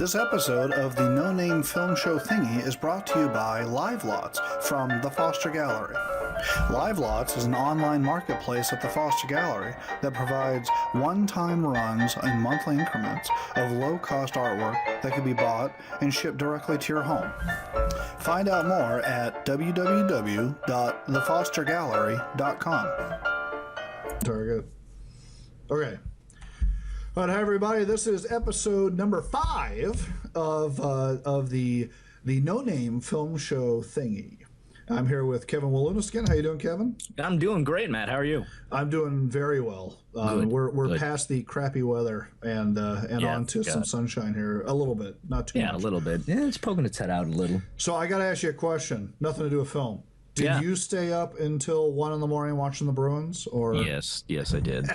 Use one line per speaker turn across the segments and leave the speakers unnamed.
This episode of the No Name Film Show Thingy is brought to you by Live Lots from the Foster Gallery. Live Lots is an online marketplace at the Foster Gallery that provides one-time runs in monthly increments of low-cost artwork that can be bought and shipped directly to your home. Find out more at www.thefostergallery.com. Target. Okay. All right, hi everybody. This is episode number 5 of the No Name Film Show Thingy. I'm here with Kevin Waluniskin. How you doing, Kevin?
I'm doing great, Matt. How are you?
I'm doing very well. We're past the crappy weather and on to some sunshine here a little bit, not too much.
Yeah, a little bit. Yeah, it's poking its head out a little.
So I got to ask you a question. Nothing to do with film. Did you stay up until 1 in the morning watching the Bruins? Or
yes, I did.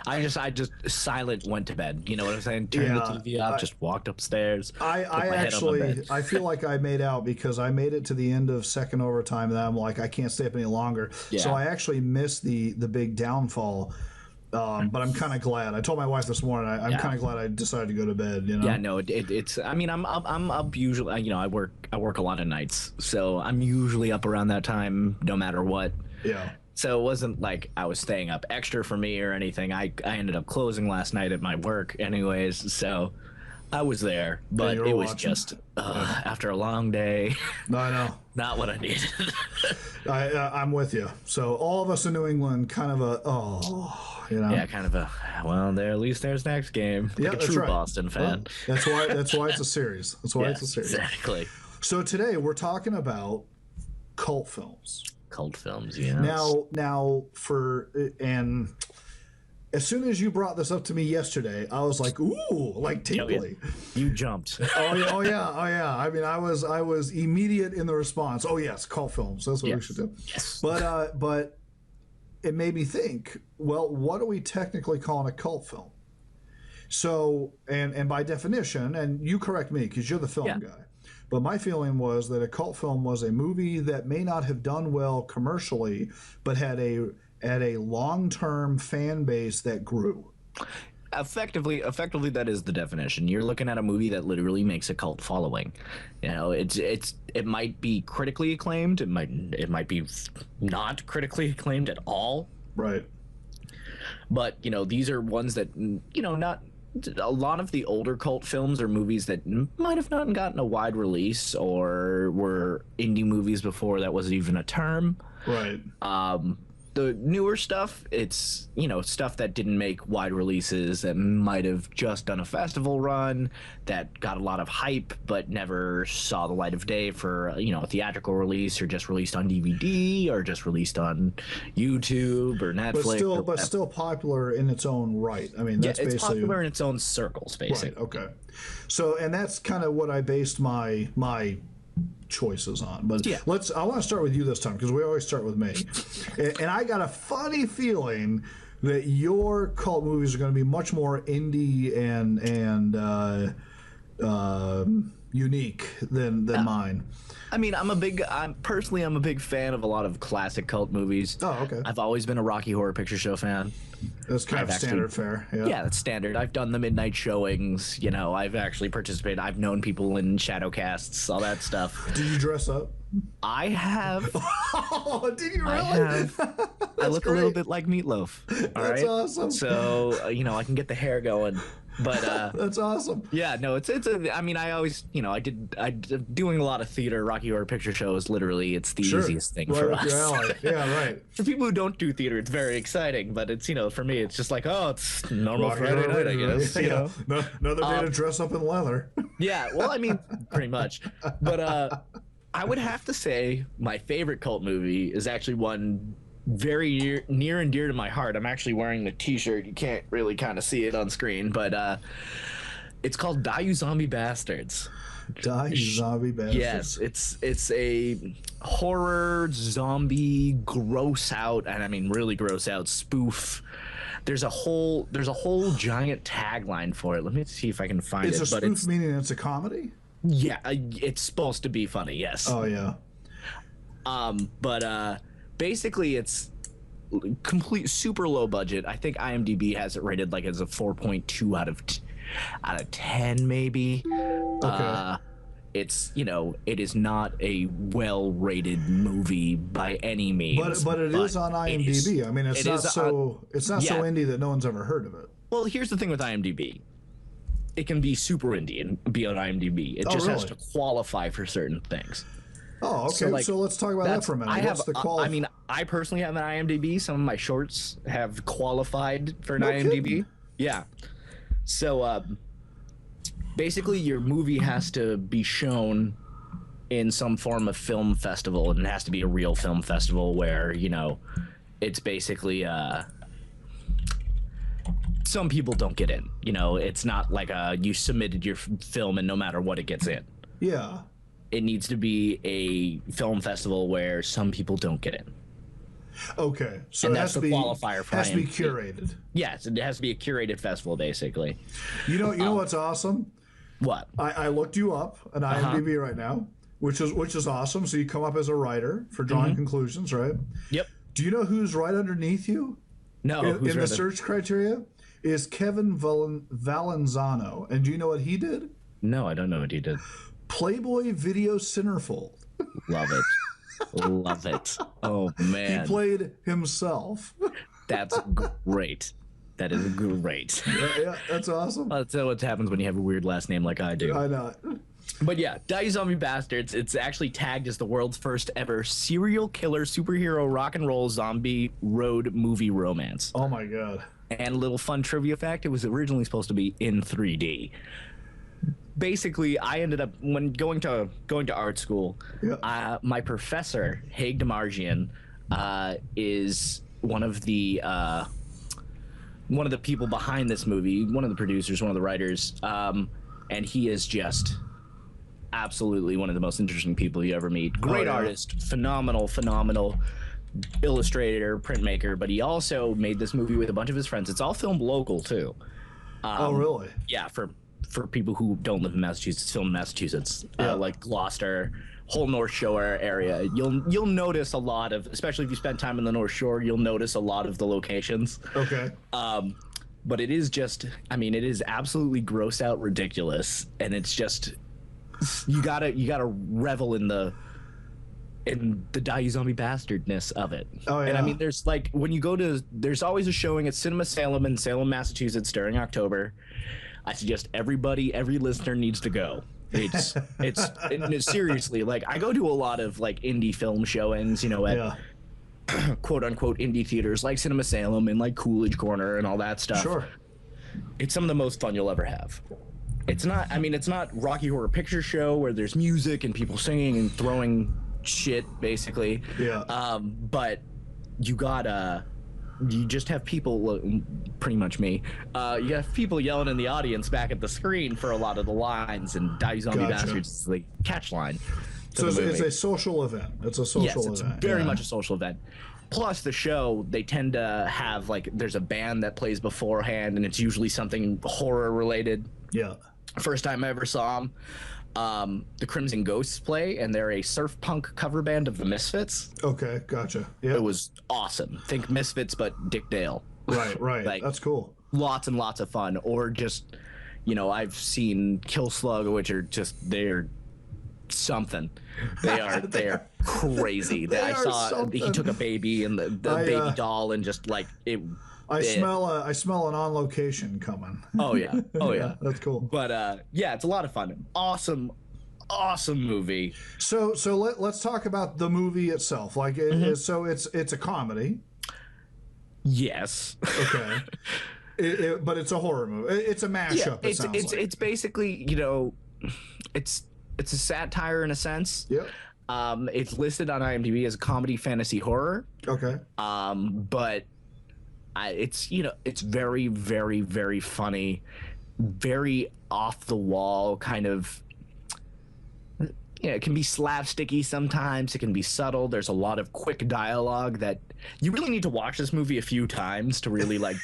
I just silent went to bed. You know what I'm saying? Turned the TV off, just walked upstairs.
I feel like I made out because I made it to the end of second overtime, and I'm like, I can't stay up any longer. Yeah. So I actually missed the big downfall. But I'm kind of glad. I told my wife this morning. I'm kind of glad I decided to go to bed. You know.
Yeah, no, it's. I mean, I'm up usually. You know, I work a lot of nights, so I'm usually up around that time, no matter what.
Yeah.
So it wasn't like I was staying up extra for me or anything. I ended up closing last night at my work, anyways. So I was there, but it was just after a long day.
No, I know.
Not what I needed.
I'm with you. So all of us in New England, kind of you know.
Yeah, kind of a. Well, at least there's next game. Like a true Boston fan.
Well, that's why it's a series. That's why it's a series.
Exactly.
So today we're talking about cult films.
Cult films, yeah.
Now, as soon as you brought this up to me yesterday, I was like, "Ooh, like tingly."
You jumped.
Oh yeah. I mean, I was immediate in the response. Oh yes, cult films. That's what we should do.
Yes.
But it made me think. Well, what are we technically calling a cult film? So, and by definition, and you correct me because you're the film guy. But my feeling was that a cult film was a movie that may not have done well commercially, but had a long-term fan base that grew.
Effectively, that is the definition. You're looking at a movie that literally makes a cult following. You know, it might be critically acclaimed. It might be not critically acclaimed at all.
Right.
But you know, these are ones that not. A lot of the older cult films are movies that might have not gotten a wide release or were indie movies before that was even a term.
Right.
The newer stuff, it's, stuff that didn't make wide releases, that might have just done a festival run, that got a lot of hype, but never saw the light of day for, a theatrical release, or just released on DVD, or just released on YouTube or Netflix.
But still popular in its own right. I mean, that's
it's
basically
popular in its own circles, basically.
Right, okay. So, and that's kind of what I based my choices on, but I want to start with you this time because we always start with me. And I got a funny feeling that your cult movies are going to be much more indie and unique than mine.
I mean, I'm a big fan of a lot of classic cult movies.
Oh, okay.
I've always been a Rocky Horror Picture Show fan.
That's kind of standard fare.
Yeah, that's standard. I've done the midnight showings. I've actually participated. I've known people in shadow casts, all that stuff.
Did you dress up?
I have.
Oh, did you really?
I have. I look great. A little bit like Meatloaf.
That's awesome.
So, I can get the hair going. But
that's awesome.
Yeah, no, I mean, I always, I did doing a lot of theater. Rocky Horror Picture Show is literally, it's the easiest thing for us.
Yeah, right.
For people who don't do theater, it's very exciting, but it's, for me, it's just like, oh, it's normal Friday night, I guess.
Another day to dress up in leather.
Yeah, well, I mean, pretty much. But I would have to say my favorite cult movie is actually one very near and dear to my heart. I'm actually wearing the t-shirt. You can't really kind of see it on screen, but it's called Die You Zombie Bastards.
Die You Zombie Bastards.
Yes, it's a horror zombie gross out, and I mean really gross out spoof. There's a whole giant tagline for it. Let me see if I can find it.
It's a spoof, meaning it's a comedy?
Yeah, it's supposed to be funny, yes.
Oh yeah.
But basically it's complete super low budget. I think IMDb has it rated like as a 4.2 out of out of 10 maybe.
Okay.
It's, you know, it is not a well-rated movie by any means.
But it is on IMDb. I mean, it's not so indie that no one's ever heard of it.
Well, here's the thing with IMDb. It can be super indie and be on IMDb. It just has to qualify for certain things.
Oh, okay. So let's talk about that for a minute. What's the qualify?
I mean, I personally have an IMDb. Some of my shorts have qualified for an IMDb.
Kidding.
Yeah. So basically, your movie has to be shown in some form of film festival, and it has to be a real film festival where, you know, it's basically some people don't get in. You know, it's not like you submitted your film and no matter what it gets in.
Yeah.
It needs to be a film festival where some people don't get in.
Okay, so
and
it
that's
has
the
to be
qualifier for
has to be
IMDb.
curated.
Yes, it has to be a curated festival, basically.
You know what's awesome?
What?
I looked you up on IMDb right now, which is awesome. So you come up as a writer for drawing conclusions, right?
Yep.
Do you know who's right underneath you?
No.
In the search criteria is Kevin Valenzano, and do you know what he did?
No, I don't know what he did.
Playboy Video Centerfold.
Love it. Love it. Oh man.
He played himself.
That's great. That is great.
Yeah, that's awesome.
That's what happens when you have a weird last name like I do.
I know.
But yeah, Die Zombie Bastards, it's actually tagged as the world's first ever serial killer superhero rock and roll zombie road movie romance.
Oh my god.
And a little fun trivia fact, it was originally supposed to be in 3D. Basically, I ended up when going to art school. Yeah. My professor, Haig Demargian, is one of the people behind this movie, one of the producers, one of the writers, and he is just absolutely one of the most interesting people you ever meet. Great artist, phenomenal illustrator, printmaker, but he also made this movie with a bunch of his friends. It's all filmed local too.
Oh, really?
Yeah, for people who don't live in Massachusetts, film in Massachusetts, like Gloucester, whole North Shore area. You'll notice a lot of, especially if you spend time in the North Shore, you'll notice a lot of the locations.
Okay.
But it is just, I mean, it is absolutely gross out ridiculous, and it's just you gotta revel in the Die Zombie Bastardness of it.
Oh yeah.
And I mean, there's like there's always a showing at Cinema Salem in Salem, Massachusetts during October. I suggest every listener needs to go. It's seriously, like, I go to a lot of like indie film showings, you know, at quote unquote indie theaters like Cinema Salem and like Coolidge Corner and all that stuff.
Sure.
It's some of the most fun you'll ever have. It's not Rocky Horror Picture Show where there's music and people singing and throwing shit basically.
Yeah.
But you just have people, pretty much me, you have people yelling in the audience back at the screen for a lot of the lines, and Die Zombie Bastards is the catch line.
So it's a social event. It's a social event.
Yes, it's very much a social event. Plus, the show, they tend to have, like, there's a band that plays beforehand, and it's usually something horror-related.
Yeah.
First time I ever saw them, the Crimson Ghosts play, and they're a surf punk cover band of the Misfits.
Okay, gotcha. Yeah.
It was awesome. Think Misfits, but Dick Dale.
Right. Like, that's cool.
Lots and lots of fun. Or just, you know, I've seen Kill Slug, which are just, they're something. They are crazy. I saw something. He took a baby and the baby doll and just like it. I
smell an on location coming.
Oh yeah. Yeah,
that's cool.
But yeah, it's a lot of fun. Awesome movie.
So let's talk about the movie itself. Like, so it's a comedy.
Yes.
Okay. But it's a horror movie. It's a mashup. Yeah,
it's basically, you know, it's a satire in a sense.
Yep.
It's listed on IMDb as a comedy fantasy horror.
Okay.
But it's, you know, it's very, very, very funny, very off the wall kind of. Yeah, it can be slapsticky sometimes. It can be subtle. There's a lot of quick dialogue that you really need to watch this movie a few times to really like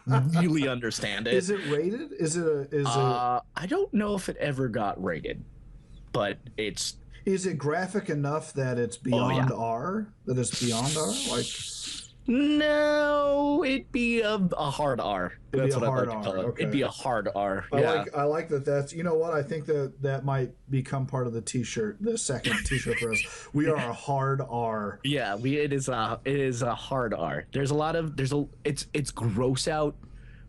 really understand it.
Is it rated?
I don't know if it ever got rated, but it's.
Is it graphic enough that it's beyond R? That it's beyond R? Like.
No, it'd be a hard R.
It'd
That's
be a
what I'd
hard
like to
R.
call it.
Okay.
It'd be a hard R.
I
Yeah.
like. I like that. That's. You know what? I think that might become part of the T-shirt. The second T-shirt for us. We are a hard R.
Yeah, it is a hard R. It's gross out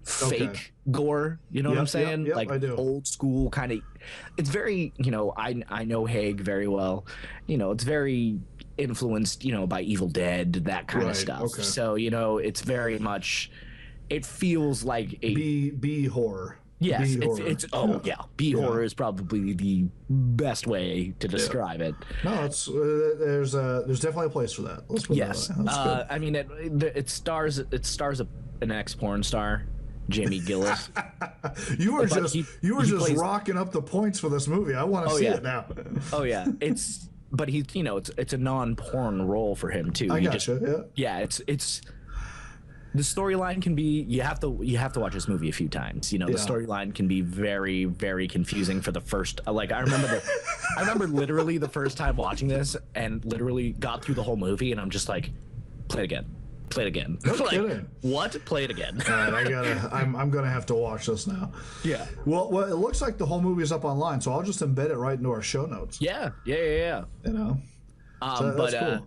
fake gore, you know what I'm saying?
Yep,
like
I do.
Old school kind of. It's very, I know Haig very well. It's very influenced, by Evil Dead, that kind of stuff.
Okay.
So, it's very much, it feels like a
B horror.
Yes,
B-horror.
B horror is probably the best way to describe it.
No, it's there's definitely a place for that. Let's put
Yes,
that way. That's good.
I mean it stars an ex porn star, Jamie Gillis.
you were
but
just
he plays,
rocking up the points for this movie. I want to see it now.
Oh yeah, it's a non-porn role for him too.
I gotcha.
It's the storyline can be you have to watch this movie a few times. The storyline can be very, very confusing for the first. Like I remember literally the first time watching this and literally got through the whole movie and I'm just like, play it again.
No
like,
kidding.
What? Play it again.
All right, I'm gonna have to watch this now.
Yeah.
Well, it looks like the whole movie is up online, so I'll just embed it right into our show notes.
Yeah.
So that's cool.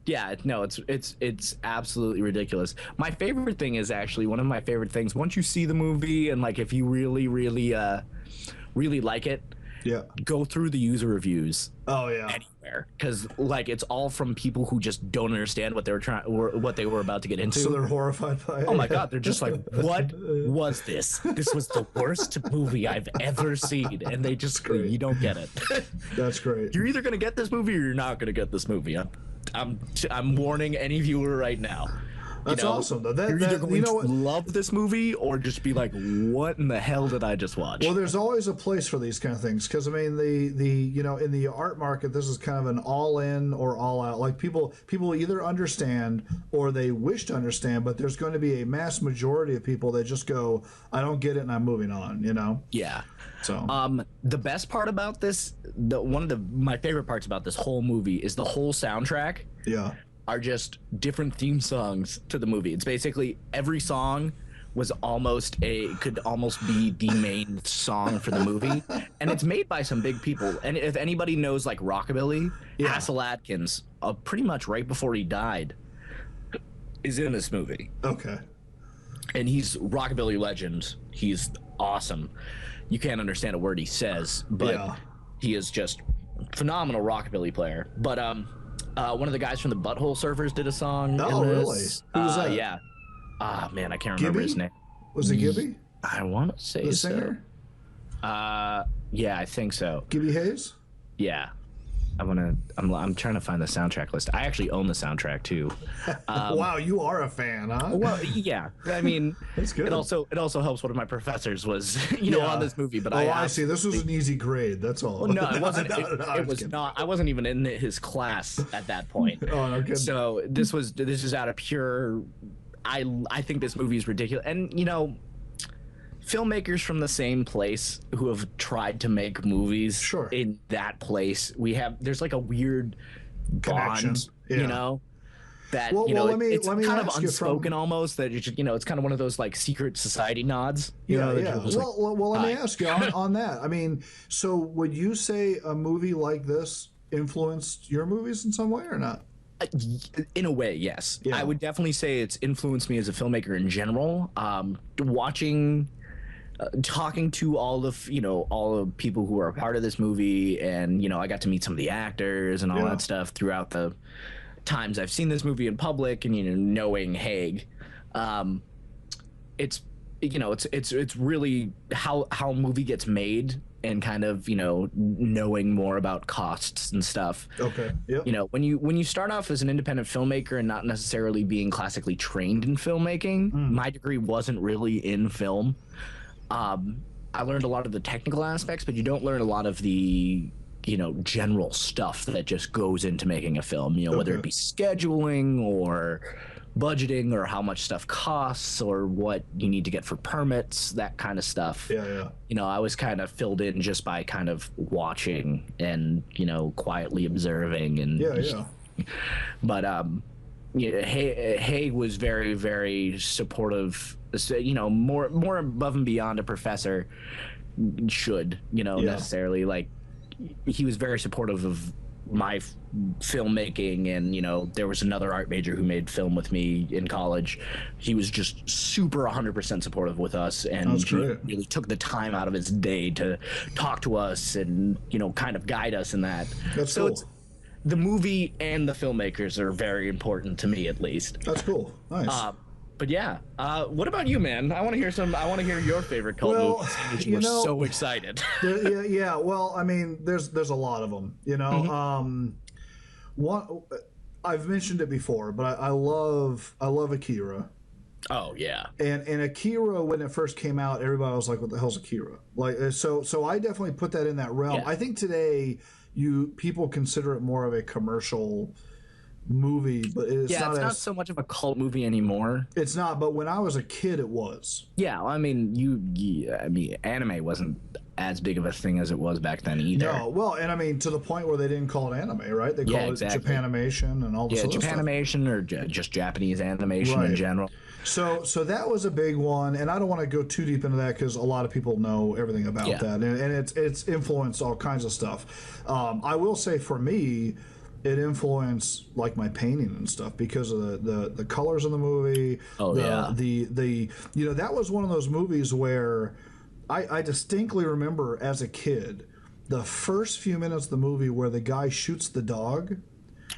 Yeah, no, it's absolutely ridiculous. My favorite thing is actually one of my favorite things. Once you see the movie and like if you really, really, really like it, go through the user reviews.
Oh yeah.
Anywhere, because like it's all from people who just don't understand what they were about to get into.
So they're horrified by it.
Oh my god, they're just like, what was this? This was the worst movie I've ever seen, and they just you don't get it.
That's great.
You're either gonna get this movie or you're not gonna get this movie. I'm warning any viewer right now.
That's awesome though.
You're either going to love this movie or just be like, what in the hell did I just watch?
Well, there's always a place for these kind of things because I mean the in the art market this is kind of an all in or all out. Like people either understand or they wish to understand, but there's going to be a mass majority of people that just go, I don't get it and I'm moving on.
Yeah.
So
the best part about this, one of my favorite parts about this whole movie is the whole soundtrack.
Yeah.
Are just different theme songs to the movie. It's basically every song was could almost be the main song for the movie, and it's made by some big people. And if anybody knows like rockabilly, Hassel Atkins, pretty much right before he died, is in this movie.
Okay.
And he's rockabilly legend. He's awesome. You can't understand a word he says, but he is just phenomenal rockabilly player. But one of the guys from the Butthole Surfers did a song.
Oh, really? Who was that?
Yeah. Man, I can't remember his name.
Was it Gibby?
I want to say
the
so.
Singer?
Yeah, I think so.
Gibby Hayes?
Yeah. I'm trying to find the soundtrack list. I actually own the soundtrack too.
Wow, you are a fan, huh?
Well, yeah. I mean,
that's good.
It also helps. One of my professors was, on this movie. But
I see. This was an easy grade. That's all.
Well, no, it wasn't. It was not. I wasn't even in his class at that point.
Oh, no kidding. So
this is out of pure. I think this movie is ridiculous, and filmmakers from the same place who have tried to make movies in that place. There's like a weird bond, that it's kind of unspoken almost, that it's kind of one of those like secret society nods.
Well, let me ask you on that. I mean, so would you say a movie like this influenced your movies in some way or not?
In a way, yes. I would definitely say it's influenced me as a filmmaker in general. Talking to all the people who are a part of this movie, and I got to meet some of the actors and all that stuff throughout the times I've seen this movie in public, and knowing Haig, it's really how a movie gets made, and kind of knowing more about costs and stuff.
Okay. Yep.
When you start off as an independent filmmaker and not necessarily being classically trained in filmmaking, my degree wasn't really in film. I learned a lot of the technical aspects, but you don't learn a lot of the general stuff that just goes into making a film, whether it be scheduling or budgeting or how much stuff costs or what you need to get for permits, that kind of stuff. I was kind of filled in just by kind of watching and quietly observing and but yeah, Hay was very, very supportive. You know, more above and beyond a professor should. You know,
Yeah.
necessarily like he was very supportive of my filmmaking, and you know, there was another art major who made film with me in college. He was just super 100% supportive with us, and
That's
he
great.
really took the time out of his day to talk to us and you know, kind of guide us in that.
That's
So
cool.
it's the movie and the filmmakers are very important to me, at least.
That's cool. Nice.
But yeah, what about you, man? I want to hear some. I want to hear your favorite cult
Well,
movies, which
you
we're
know,
so excited.
yeah. Well, I mean, there's a lot of them. You know, one I've mentioned it before, but I love Akira.
Oh yeah,
And Akira, when it first came out, everybody was like, "What the hell's Akira?" Like, so I definitely put that in that realm.
Yeah.
I think today people consider it more of a commercial movie, but it's
yeah.
not
It's
as
not so much of a cult movie anymore.
it's not. But when I was a kid, it was.
Yeah, well, I mean, I mean, anime wasn't as big of a thing as it was back then either.
No, well, and I mean to the point where they didn't call it anime, right? They called
exactly.
it Japanimation and all this
Yeah,
other stuff.
Japanimation or just Japanese animation in
Right.
general.
So that was a big one, and I don't want to go too deep into that because a lot of people know everything about
Yeah.
that, and it's influenced all kinds of stuff. I will say for me, it influenced like my painting and stuff because of the colors in the movie.
Oh, yeah.
The you know, that was one of those movies where I distinctly remember as a kid the first few minutes of the movie where the guy shoots the dog.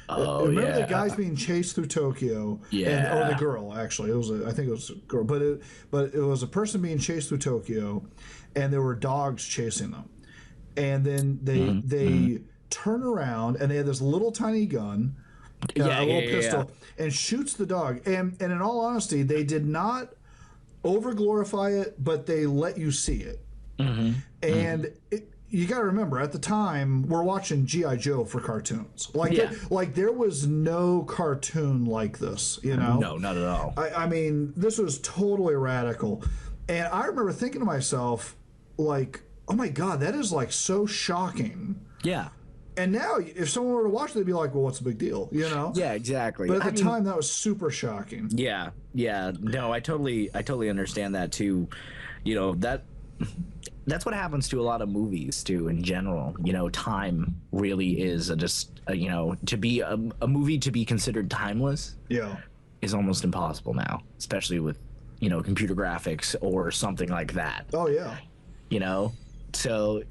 Oh
Remember
yeah.
the guys being chased through Tokyo, or the
Yeah.
girl actually. I think it was a girl, but it was a person being chased through Tokyo, and there were dogs chasing them, and then they turn around and they had this little tiny gun, a little pistol, and shoots the dog. And in all honesty, they did not over glorify it, but they let you see it. And you got to remember, at the time, we're watching G.I. Joe for cartoons. Like there was no cartoon like this, you know?
No, not at all.
I mean, this was totally radical. And I remember thinking to myself, like, oh my God, that is like so shocking.
Yeah.
And now, if someone were to watch it, they'd be like, well, what's the big deal, you know?
Yeah, exactly.
But at the time, that was super shocking.
Yeah, yeah. No, I totally understand that too. You know, that's what happens to a lot of movies too in general. You know, time really is you know, to be a movie to be considered timeless
Yeah.
is almost impossible now, especially with, you know, computer graphics or something like that.
Oh, yeah.
You know, so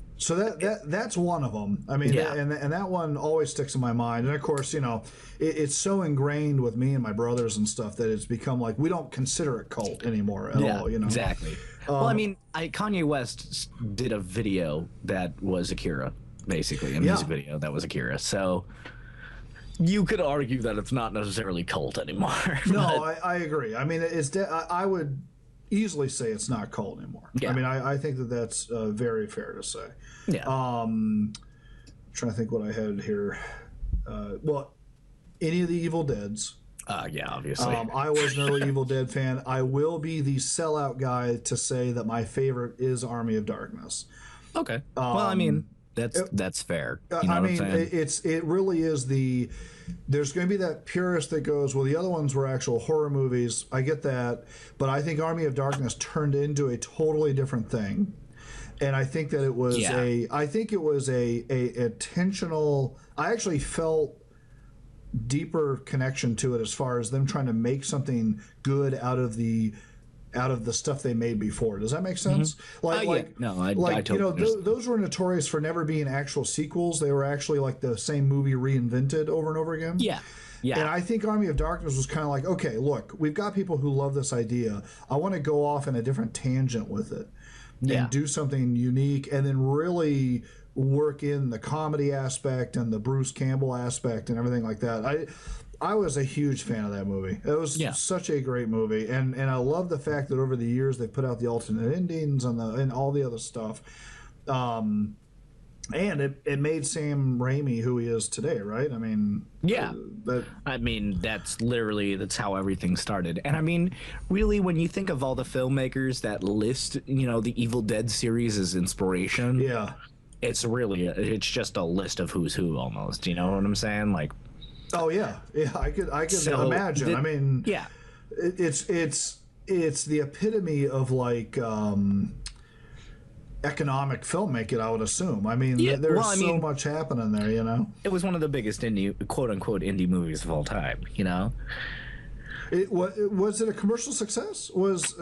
that's one of them. I mean,
Yeah.
and that one always sticks in my mind. And of course, you know, it's so ingrained with me and my brothers and stuff that it's become like we don't consider it cult anymore at all. You know,
exactly. Well, I mean, Kanye West did a video that was Akira, basically, a music video that was Akira. So you could argue that it's not necessarily cult anymore.
No, I agree. I mean, I would easily say it's not cult anymore.
Yeah.
I mean, I think that's very fair to say.
Yeah.
Trying to think what I had here. Well, any of the Evil Deads.
Yeah, obviously.
I was an early Evil Dead fan. I will be the sellout guy to say that my favorite is Army of Darkness.
Okay. Well, I mean, that's fair. You know
I
what
mean,
I'm saying?
it really is there's going to be that purist that goes, well, the other ones were actual horror movies. I get that, but I think Army of Darkness turned into a totally different thing. And I think that it was a intentional. I actually felt deeper connection to it as far as them trying to make something good out of the stuff they made before. Does that make sense?
I
you know, those were notorious for never being actual sequels. They were actually like the same movie reinvented over and over again.
Yeah. Yeah.
And I think Army of Darkness was kind of like, okay, look, we've got people who love this idea. I want to go off in a different tangent with it and do something unique, and then really work in the comedy aspect and the Bruce Campbell aspect and everything like that. I was a huge fan of that movie. It was such a great movie, and I love the fact that over the years they put out the alternate endings and all the other stuff. And it made Sam Raimi who he is today, right? I mean,
that's how everything started. And I mean, really, when you think of all the filmmakers that list, you know, the Evil Dead series as inspiration, it's just a list of who's who almost. You know what I'm saying? Like,
Oh yeah, yeah. I could
So
imagine. I mean,
yeah,
it's the epitome of like economic filmmaking, I would assume. I mean,
yeah.
there's
Well, I mean,
much happening there, you know.
it was one of the biggest indie, quote unquote, indie movies of all time. You know.
Was it a commercial success? Was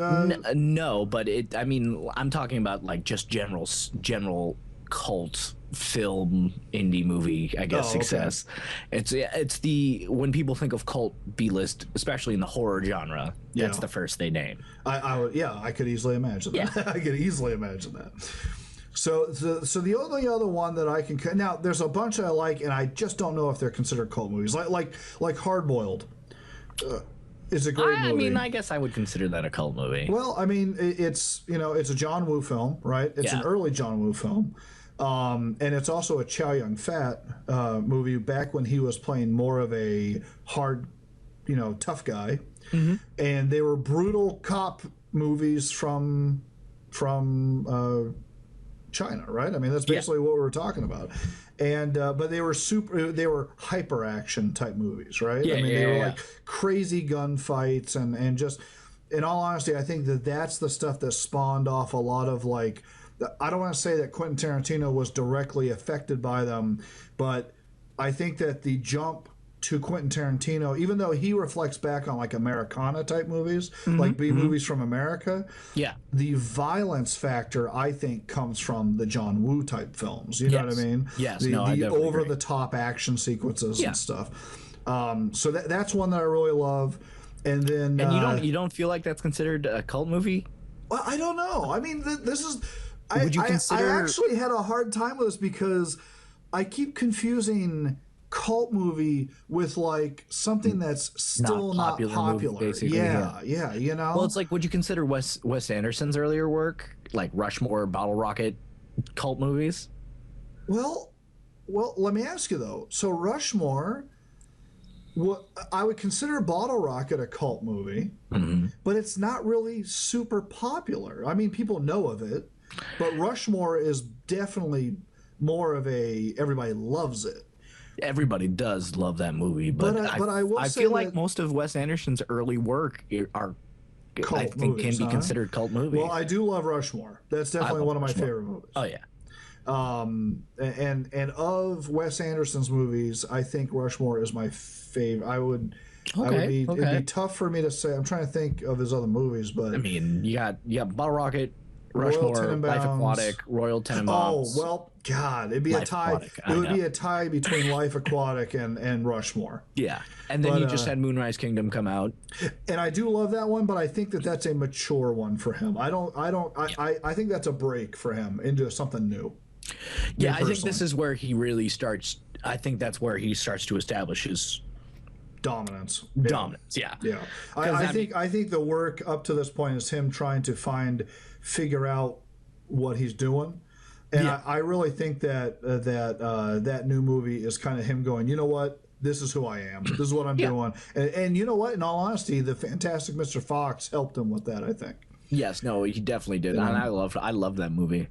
No, but it. I mean, I'm talking about like just general cult film indie movie, I guess, success. It's the when people think of cult B-list, especially in the horror genre, that's the first they name.
I could easily imagine that.
Yeah.
I could easily imagine that. So the only other one that I can now, there's a bunch I like, and I just don't know if they're considered cult movies. Like Hard Boiled. It's a great movie.
I mean, I guess I would consider that a cult movie.
Well, I mean, it's it's a John Woo film, right? It's an early John Woo film, and it's also a Chow Yun-fat movie back when he was playing more of a hard, tough guy, and they were brutal cop movies from China, right? I mean, that's basically what we were talking about. And but they were hyper action type movies, right? I mean, they were like crazy gunfights and just, in all honesty, I think that's the stuff that spawned off a lot of like, I don't want to say that Quentin Tarantino was directly affected by them, but I think that the jump to Quentin Tarantino, even though he reflects back on like Americana type movies, like B movies from America, the violence factor I think comes from the John Woo type films. You know what I mean?
Yes.
The
I
over the top action sequences and stuff. So that's one that I really love. And then
you don't feel like that's considered a cult movie?
Well, I don't know. I mean, this is.
Would you consider?
I actually had a hard time with this because I keep confusing cult movie with like something that's still not popular.
Movie, basically,
yeah,
Well, it's like, would you consider Wes Anderson's earlier work, like Rushmore, Bottle Rocket, cult movies?
Well, let me ask you though. So Rushmore, I would consider Bottle Rocket a cult movie, but it's not really super popular. I mean, people know of it, but Rushmore is definitely more of a everybody loves it.
Everybody does love that movie, but I feel like most of Wes Anderson's early work can be considered cult movies.
Well, I do love Rushmore. That's definitely one of my favorite movies.
Oh yeah.
And of Wes Anderson's movies, I think Rushmore is my favorite. It'd be tough for me to say. I'm trying to think of his other movies, but
I mean, you got Bottle Rocket, Rushmore, Life Aquatic, Royal Tenenbaums.
Oh well, God, it'd be a tie. It would be a tie between Life Aquatic and Rushmore.
Yeah, and then you just had Moonrise Kingdom come out,
and I do love that one, but I think that's a mature one for him. I think that's a break for him into something new.
Yeah, I think this is where he really starts. I think that's where he starts to establish his
dominance.
Yeah.
I think the work up to this point is him trying to figure out what he's doing, and I really think that new movie is kind of him going, you know what, this is who I am, this is what I'm doing, and you know what, in all honesty, the Fantastic Mr. Fox helped him with that, I think.
Yes, no, he definitely did, and I love that movie.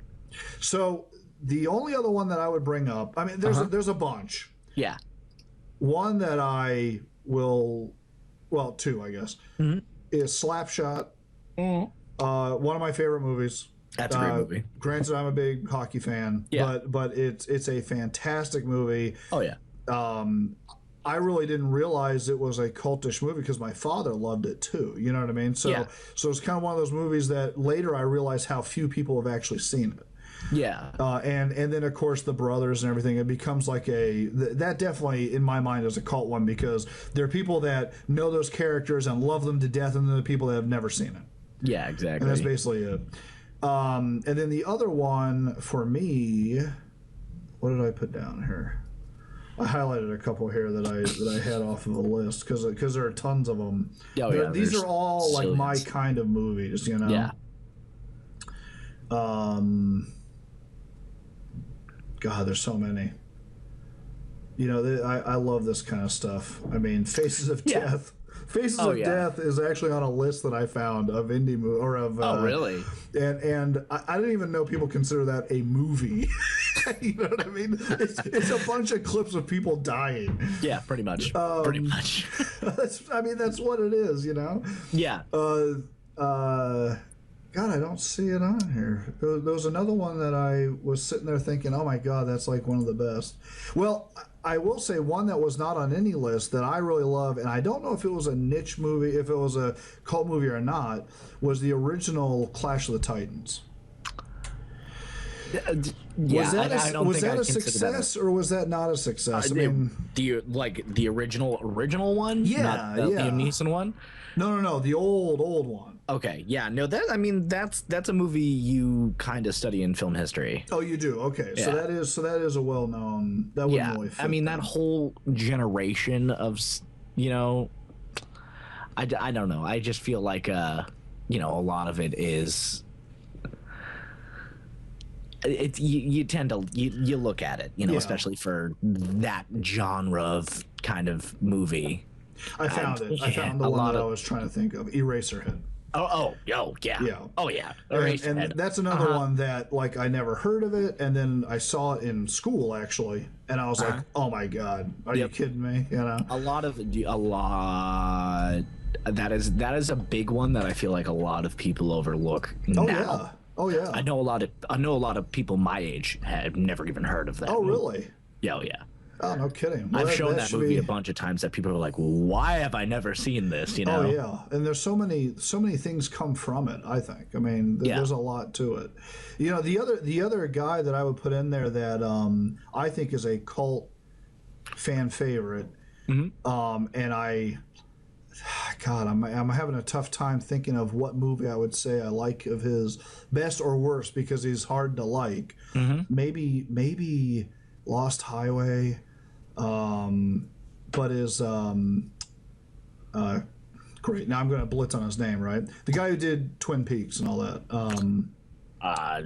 So the only other one that I would bring up, I mean, there's a bunch.
Yeah.
One that I will, well, two, I guess, is Slapshot. One of my favorite movies.
That's a great movie.
Granted, I'm a big hockey fan, but it's a fantastic movie.
Oh yeah.
I really didn't realize it was a cultish movie because my father loved it too. You know what I mean? So it's kind of one of those movies that later I realized how few people have actually seen it.
Yeah.
And then of course the brothers and everything, it becomes like that definitely in my mind is a cult one because there are people that know those characters and love them to death, and then the people that have never seen it.
Yeah, exactly.
And that's basically it. And then the other one for me, what did I put down here? I highlighted a couple here that I had off of the list because there are tons of them. These are all like my kind of movies, you know.
Yeah.
God, there's so many. You know, I love this kind of stuff. I mean, Faces of Death, Faces
Oh,
of
yeah.
Death is actually on a list that I found of indie movie or of.
Oh, really?
And I didn't even know people consider that a movie. You know what I mean? It's a bunch of clips of people dying.
Yeah, pretty much. Pretty much.
That's what it is. You know.
Yeah.
God, I don't see it on here. There was another one that I was sitting there thinking, oh my God, that's like one of the best. Well, I will say one that was not on any list that I really love, and I don't know if it was a niche movie, if it was a cult movie or not, was the original Clash of the Titans.
Yeah,
I don't was that a success or was that not a success? I mean,
the original one,
yeah,
not the Liam Neeson one.
No, the old one.
Okay, yeah, no, that's a movie you kind of study in film history.
Oh, you do? Okay, yeah. So that is a well-known. That wouldn't really fit.
I mean, that whole generation of, I don't know. I just feel like a lot of it is. You tend to you look at it, especially for that genre of kind of movie.
I found it. I found the one that I was trying to think of, Eraserhead.
Oh, yeah. Oh, yeah.
And that's another one that, like, I never heard of it, and then I saw it in school, actually, and I was like, oh, my God, are you kidding me?
A lot. That is a big one that I feel like a lot of people overlook now.
Oh, yeah.
I know a lot of people my age have never even heard of that.
Oh, really?
Yeah, oh, yeah.
Oh, no kidding. Well,
I've shown that movie a bunch of times that people are like, why have I never seen this?
Oh, yeah. And there's so many things come from it, I think. I mean, there's a lot to it. The other guy that I would put in there that I think is a cult fan favorite, and I'm having a tough time thinking of what movie I would say I like of his, best or worst, because he's hard to like. Maybe Lost Highway, but is great. Now I'm going to blitz on his name, right? The guy who did Twin Peaks and all that.
I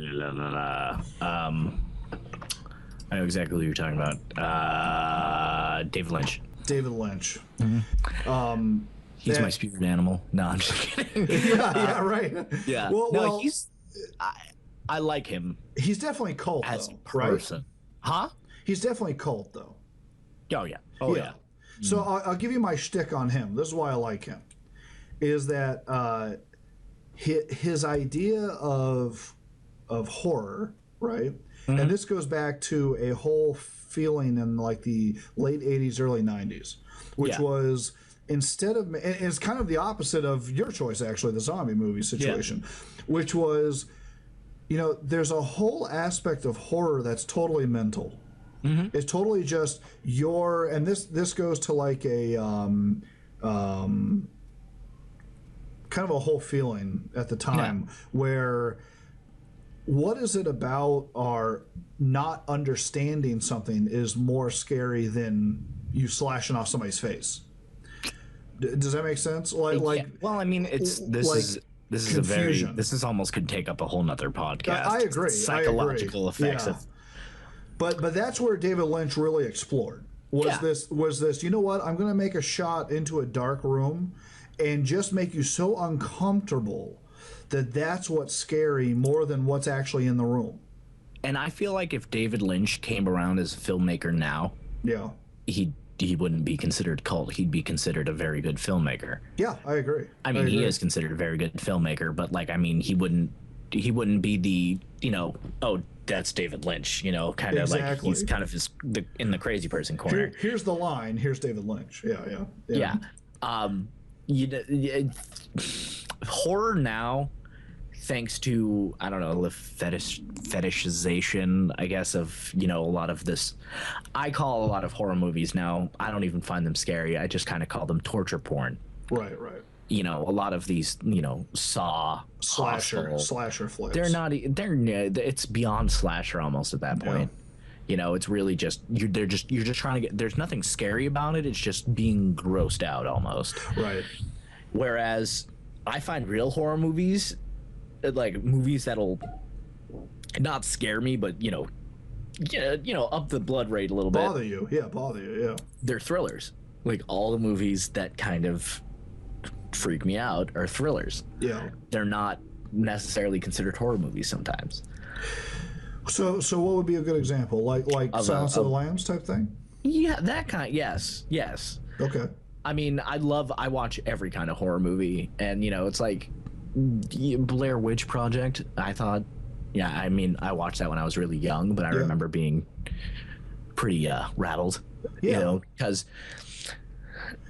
know exactly who you're talking about. David Lynch. He's my spirit animal. No, I'm just kidding.
Yeah, right.
Yeah.
Well,
I like him.
He's definitely cult
as
though,
a person. Right? Huh?
He's definitely cult though.
Oh yeah. Oh yeah.
So I'll give you my shtick on him. This is why I like him. Is that his idea of horror, right? And this goes back to a whole feeling in like the late 80s, early 90s, which was, instead of, and it's kind of the opposite of your choice, actually, the zombie movie situation, which was, there's a whole aspect of horror that's totally mental. It's totally just and this goes to like a kind of a whole feeling at the time where, what is it about our not understanding something is more scary than you slashing off somebody's face. Does that make sense? Like
well, I mean, this is almost could take up a whole nother podcast.
I agree.
Psychological effects of.
But that's where David Lynch really explored. Was this? You know what? I'm going to make a shot into a dark room, and just make you so uncomfortable that's what's scary more than what's actually in the room.
And I feel like if David Lynch came around as a filmmaker now, he wouldn't be considered cult. He'd be considered a very good filmmaker. Yeah,
I agree.
I mean, he is considered a very good filmmaker, but like, I mean, he wouldn't be the, oh, that's David Lynch, kind of like he's kind of in the crazy person corner.
Here's the line. Here's David Lynch. Yeah.
Horror now, thanks to, I don't know, the fetishization, I guess, of, a lot of this. I call a lot of horror movies now, I don't even find them scary. I just kind of call them torture porn.
Right.
A lot of these, Saw,
slasher flicks.
It's beyond slasher almost at that point. It's really just you're just trying to get. There's nothing scary about it. It's just being grossed out almost.
Right.
Whereas I find real horror movies, like movies that'll not scare me, but up the blood rate a little bit.
Bother you. Yeah.
They're thrillers. Like all the movies that kind of freak me out are thrillers.
Yeah.
They're not necessarily considered horror movies sometimes.
So what would be a good example? Like Silence of the Lambs type thing?
Yeah, that kind. Yes.
Okay.
I mean, I watch every kind of horror movie, and it's like Blair Witch Project. I thought, yeah, I mean, I watched that when I was really young, but I remember being pretty rattled, because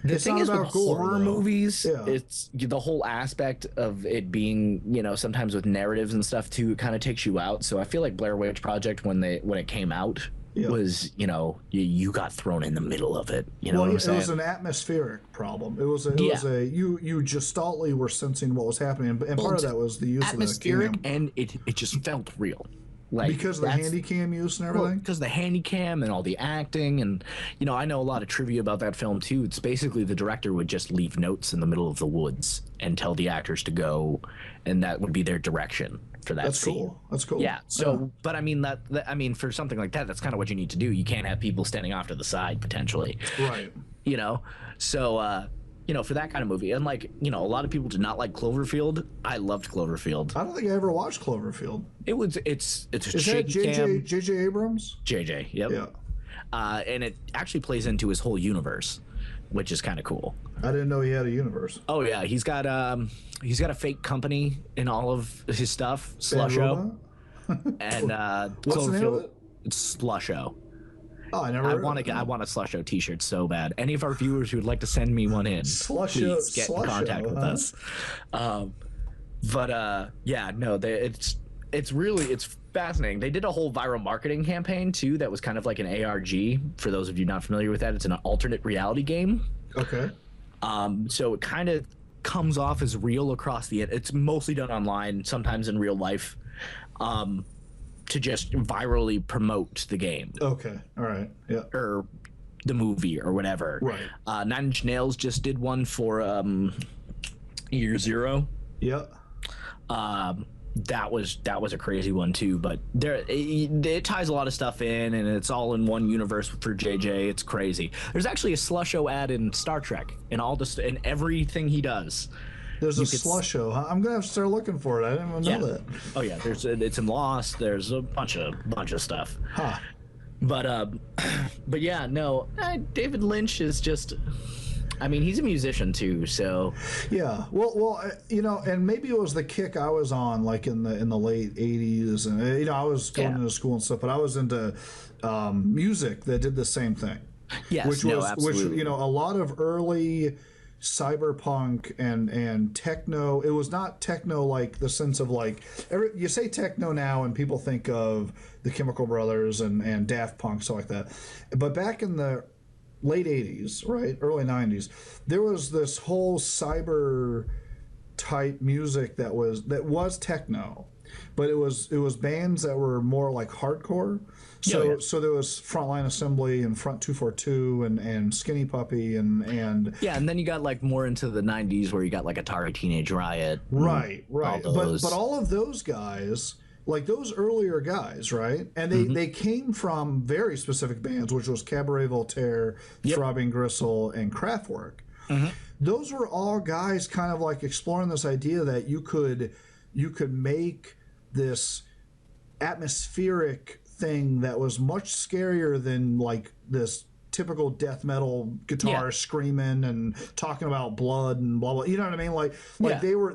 the thing is with horror movies, it's the whole aspect of it being, sometimes with narratives and stuff too, it kind of takes you out. So I feel like Blair Witch Project, when it came out, was, you got thrown in the middle of it. You know what I'm saying?
It was an atmospheric problem. It was you gestaltly were sensing what was happening, and part of that was the use
atmospheric,
of the cam.
and it just felt real.
Because of the handy cam use and everything?
Because the handy cam and all the acting, and I know a lot of trivia about that film too. It's basically the director would just leave notes in the middle of the woods and tell the actors to go, and that would be their direction for that scene.
That's cool.
Yeah. So, but I mean I mean, for something like that, that's kind of what you need to do. You can't have people standing off to the side potentially.
Right.
So for that kind of movie, and a lot of people did not like Cloverfield. I loved Cloverfield.
I don't think I ever watched Cloverfield.
It's a
Is that J.J. Abrams?
JJ, yep.
Yeah.
And it actually plays into his whole universe, which is kind of cool.
I didn't know he had a universe.
Oh yeah, he's got a fake company in all of his stuff, Slusho, and
what's the name of it?
It's Slusho.
Oh, I never. I
want a Slusho T-shirt so bad. Any of our viewers who would like to send me one in, please get in contact with us. It's fascinating. They did a whole viral marketing campaign too that was kind of like an ARG. For those of you not familiar with that, it's an alternate reality game.
Okay.
So it kind of comes off as real across the. It's mostly done online, sometimes in real life. To just virally promote the game.
Okay. All right. Yeah.
Or the movie or whatever.
Right.
Nine Inch Nails just did one for Year Zero.
Yeah.
That was a crazy one too, but it ties a lot of stuff in, and it's all in one universe for JJ. It's crazy. There's actually a Slusho ad in Star Trek in everything he does.
There's a Slusho. I'm gonna have to start looking for it. I didn't even know that.
Oh yeah, it's in Lost. There's a bunch of stuff.
Huh.
But yeah, no. David Lynch is just. I mean, he's a musician too, so.
Yeah. Well, and maybe it was the kick I was on, like in the late '80s, and I was going into school and stuff, but I was into music that did the same thing.
Yes.
Absolutely. Which a lot of early cyberpunk and techno. It was not techno like the sense of you say techno now and people think of the Chemical Brothers and Daft Punk, stuff like that. But back in the late 80s, right, early 90s, there was this whole cyber type music that was techno, but it was bands that were more like hardcore. So there was Frontline Assembly and Front 242 and Skinny Puppy and
and then you got more into the 90s where you got Atari Teenage Riot.
Right. But all of those guys, those earlier guys, right? And they came from very specific bands, which was Cabaret Voltaire, Throbbing Gristle, and Kraftwerk. Mm-hmm. Those were all guys kind of exploring this idea that you could make this atmospheric thing that was much scarier than this typical death metal guitar screaming and talking about blood and blah blah. You know what I mean?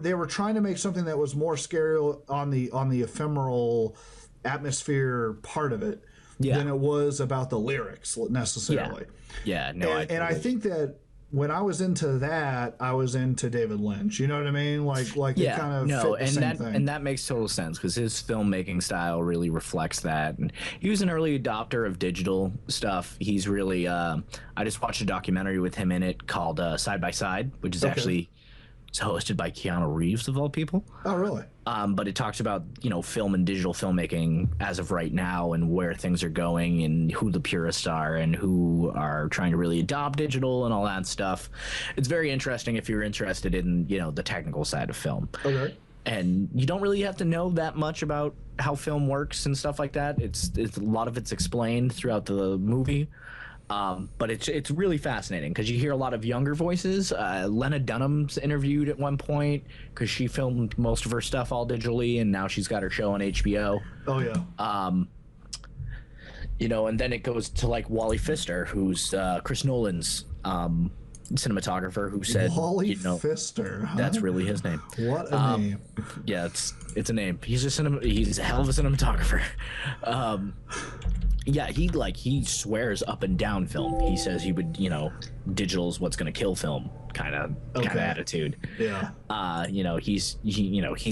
They were trying to make something that was more scary on the ephemeral atmosphere part of it than it was about the lyrics necessarily. I think that when I was into that, I was into David Lynch. You know what I mean? It kind of fit the same thing.
And that makes total sense because his filmmaking style really reflects that. And he was an early adopter of digital stuff. He's really. I just watched a documentary with him in it called Side by Side, which is actually hosted by Keanu Reeves of all people.
Oh, really?
But it talks about film and digital filmmaking as of right now and where things are going and who the purists are and who are trying to really adopt digital and all that stuff. It's very interesting if you're interested in the technical side of film.
Okay.
And you don't really have to know that much about how film works and stuff like that. It's a lot of it's explained throughout the movie. But it's really fascinating because you hear a lot of younger voices. Lena Dunham's interviewed at one point because she filmed most of her stuff all digitally, and now she's got her show on HBO.
Oh yeah.
And then it goes to like Wally Pfister, who's Chris Nolan's cinematographer, who said
Wally Pfister. Huh?
That's really his name.
What a name.
Yeah, it's a name. He's a hell of a cinematographer. Yeah, he swears up and down film. He says he would, digital is what's going to kill film kind of attitude.
Yeah.
He's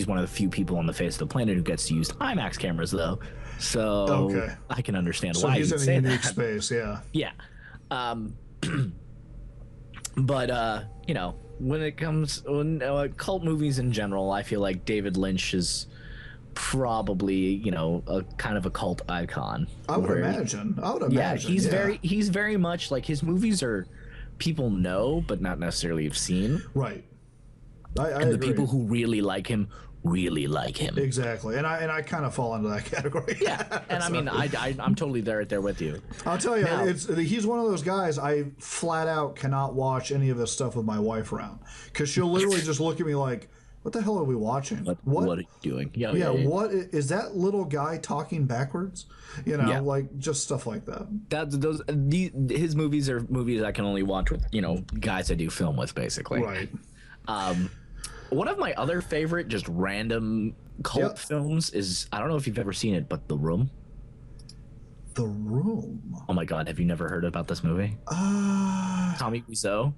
one of the few people on the face of the planet who gets to use IMAX cameras though. So I can understand why
he's in a unique space, yeah.
Yeah. But when it comes cult movies in general, I feel like David Lynch is probably a kind of a cult icon.
I would imagine.
Yeah, he's very much like, his movies are people know but not necessarily have seen.
Right. I
and the
agree.
people who really like him
exactly, and I kind of fall into that category.
Yeah, and so, I mean I'm totally right there with you.
I'll tell you, he's one of those guys I flat out cannot watch any of his stuff with my wife around, because she'll literally just look at me like, what the hell are we watching?
What are you doing? Yeah.
What is that little guy talking backwards? Like just stuff like that.
His movies are movies I can only watch with guys I do film with, basically.
Right.
One of my other favorite just random cult films is, I don't know if you've ever seen it, but The Room.
The Room.
Oh my God, have you never heard about this movie? Tommy Wiseau.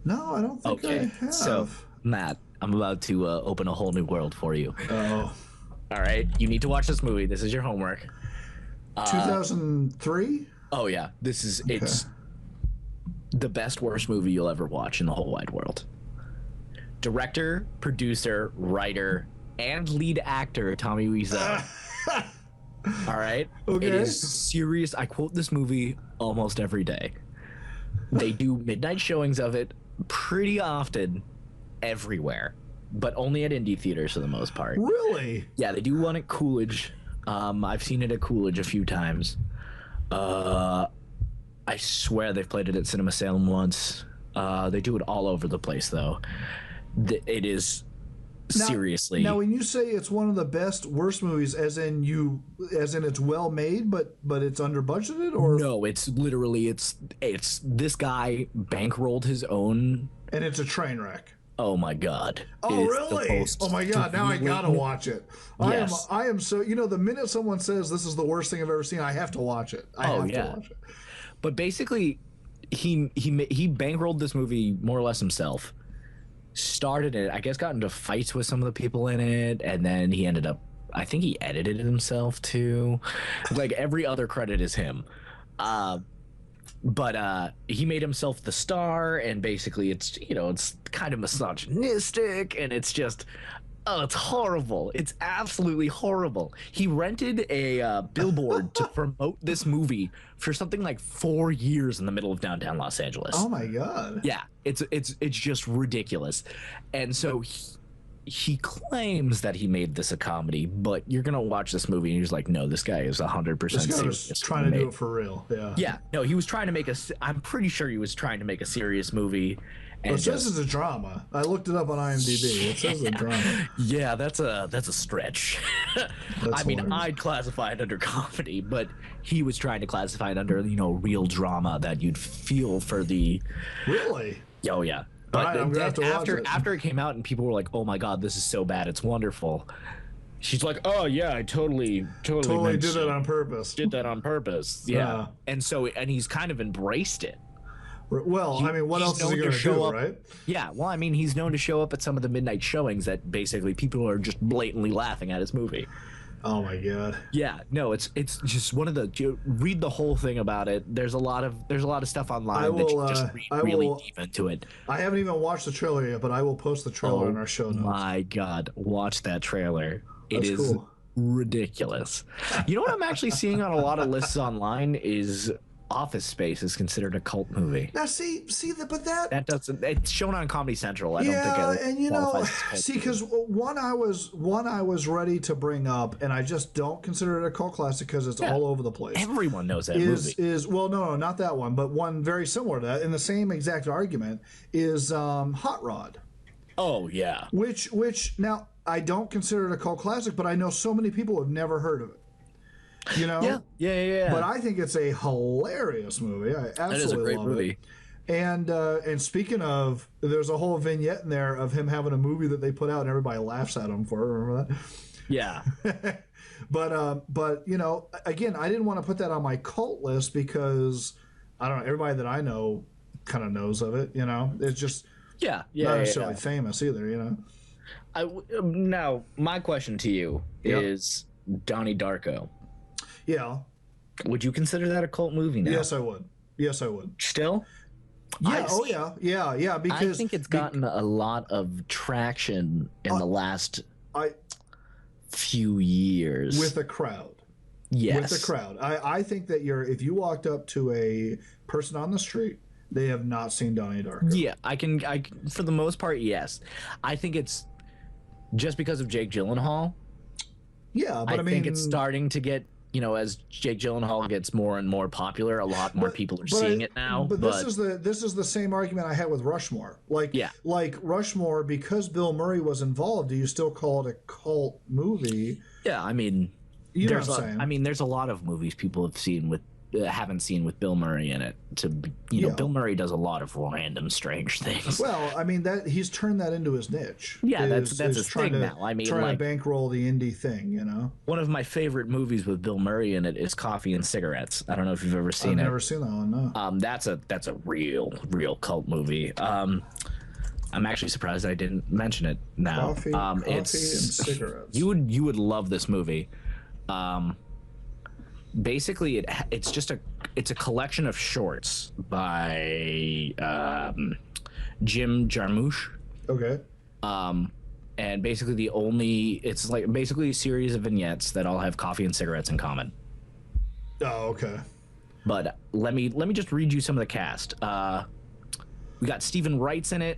No, I don't think I have.
So Matt, I'm about to open a whole new world for you.
Oh.
All right, you need to watch this movie. This is your homework.
2003?
Oh yeah, it's the best worst movie you'll ever watch in the whole wide world. Director, producer, writer, and lead actor Tommy Wiseau. All right?
Okay.
It is serious. I quote this movie almost every day. They do midnight showings of it pretty often everywhere, but only at indie theaters for the most part.
Really?
Yeah, they do one at Coolidge. I've seen it at Coolidge a few times. I swear they've played it at Cinema Salem once. They do it all over the place, though. It is seriously.
Now, when you say it's one of the best worst movies, as in it's well made, but it's under budgeted, or
no? It's literally it's this guy bankrolled his own,
and it's a train wreck.
Oh my God!
Oh really? Oh my God! Now I gotta watch it.
Yes.
I am so the minute someone says this is the worst thing I've ever seen, I have to watch it. I have to watch it.
But basically, he bankrolled this movie more or less himself. Started it, I guess, got into fights with some of the people in it, and then he ended up, I think he edited it himself too. Like every other credit is him. But he made himself the star, and basically it's it's kind of misogynistic, and it's just it's horrible. It's absolutely horrible. He rented a billboard to promote this movie for something like 4 years in the middle of downtown Los Angeles.
Oh my God.
Yeah, it's just ridiculous. And so he claims that he made this a comedy, but you're gonna watch this movie and you're just like, no, this guy is 100% serious.
This guy was trying to do it for real.
Yeah, no, he was trying to make I'm pretty sure he was trying to make a serious movie.
And it says it's a drama. I looked it up on IMDb. It says a drama.
Yeah, that's a stretch. I mean, hilarious. I'd classify it under comedy, but he was trying to classify it under real drama that you'd feel for the.
Really?
Oh yeah. But
I'm gonna have to watch it.
After it came out and people were like, "Oh my God, this is so bad, it's wonderful." She's like, "Oh yeah, I totally did
that on purpose.
Did that on purpose." Yeah. And he's kind of embraced it.
Well, I mean, what else is he going to show up, right?
Yeah, well, I mean, he's known to show up at some of the midnight showings that basically people are just blatantly laughing at his movie.
Oh my God.
Yeah, no, it's just one of the read the whole thing about it. There's a lot of stuff online that you just read really deep into it.
I haven't even watched the trailer yet, but I will post the trailer in our show notes.
My God, watch that trailer. It is cool. Ridiculous. You know what I'm actually seeing on a lot of lists online is Office Space is considered a cult movie.
Now, see that, but
That doesn't. It's shown on Comedy Central. I don't think it
and you know,
qualifies as cult
see,
movie.
because one I was ready to bring up, and I just don't consider it a cult classic because it's all over the place.
Everyone knows that movie.
Is well, no, not that one, but one very similar to that in the same exact argument is Hot Rod.
Oh yeah.
Which now I don't consider it a cult classic, but I know so many people who have never heard of it. You know?
Yeah.
But I think it's a hilarious movie. I absolutely
It is a great
love
movie.
it. And speaking of, there's a whole vignette in there of him having a movie that they put out and everybody laughs at him for it. Remember that?
Yeah.
But you know, again, I didn't want to put that on my cult list because I don't know, everybody that I know kind of knows of it. You know, it's just not necessarily famous either. You know.
Now my question to you is Donnie Darko.
Yeah.
Would you consider that a cult movie now?
Yes, I would. Yes, I would.
Still?
Yeah. Yeah. Because
I think it's gotten a lot of traction in the last few years
with a crowd.
Yes.
With a crowd. I think that if you walked up to a person on the street, they have not seen Donnie Darko.
Yeah, I can for the most part, yes. I think it's just because of Jake Gyllenhaal.
Yeah, but I mean,
think it's starting to get, you know, as Jake Gyllenhaal gets more and more popular, a lot more people are seeing it now.
But this is the same argument I had with Rushmore. Like Rushmore, because Bill Murray was involved, do you still call it a cult movie?
Yeah, I mean,
you know what I'm saying.
I mean, there's a lot of movies people have seen with haven't seen with Bill Murray in it. You know, Bill Murray does a lot of random, strange things.
Well, I mean that he's turned that into his niche.
Yeah, that's his thing now. I mean,
trying to bankroll the indie thing. You know,
one of my favorite movies with Bill Murray in it is Coffee and Cigarettes. I don't know if you've ever seen it.
I've never seen that one. No.
That's a real cult movie. I'm actually surprised I didn't mention it now.
Coffee and Cigarettes.
You would love this movie. Basically, it's a collection of shorts by Jim Jarmusch.
Okay.
And basically it's like basically a series of vignettes that all have coffee and cigarettes in common.
Oh, okay.
But let me just read you some of the cast. We got Stephen Wright's in it.